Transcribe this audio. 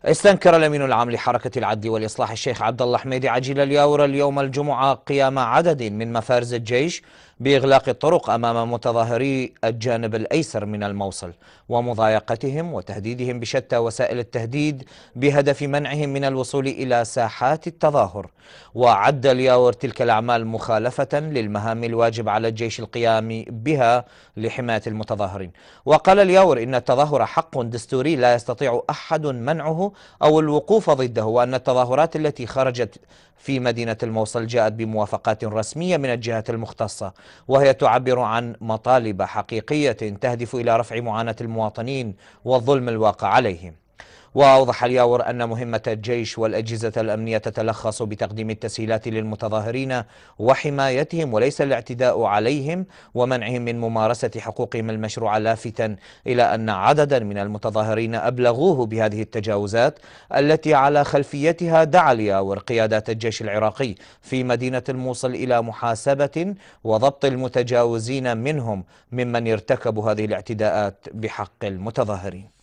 استنكر الأمين العام لحركة العدل والإصلاح الشيخ عبد الله حميدي عجيل الياور اليوم الجمعة قيام عدد من مفارز الجيش بإغلاق الطرق أمام متظاهري الجانب الأيسر من الموصل ومضايقتهم وتهديدهم بشتى وسائل التهديد بهدف منعهم من الوصول إلى ساحات التظاهر. وعد الياور تلك الأعمال مخالفة للمهام الواجب على الجيش القيام بها لحماية المتظاهرين. وقال الياور إن التظاهر حق دستوري لا يستطيع أحد منعه أو الوقوف ضده، وأن التظاهرات التي خرجت في مدينة الموصل جاءت بموافقات رسمية من الجهات المختصة، وهي تعبر عن مطالب حقيقية تهدف إلى رفع معاناة المواطنين والظلم الواقع عليهم. وأوضح الياور أن مهمة الجيش والأجهزة الأمنية تتلخص بتقديم التسهيلات للمتظاهرين وحمايتهم وليس الاعتداء عليهم ومنعهم من ممارسة حقوقهم المشروعة، لافتا إلى أن عددا من المتظاهرين أبلغوه بهذه التجاوزات التي على خلفيتها دعا الياور قيادات الجيش العراقي في مدينة الموصل إلى محاسبة وضبط المتجاوزين منهم ممن ارتكبوا هذه الاعتداءات بحق المتظاهرين.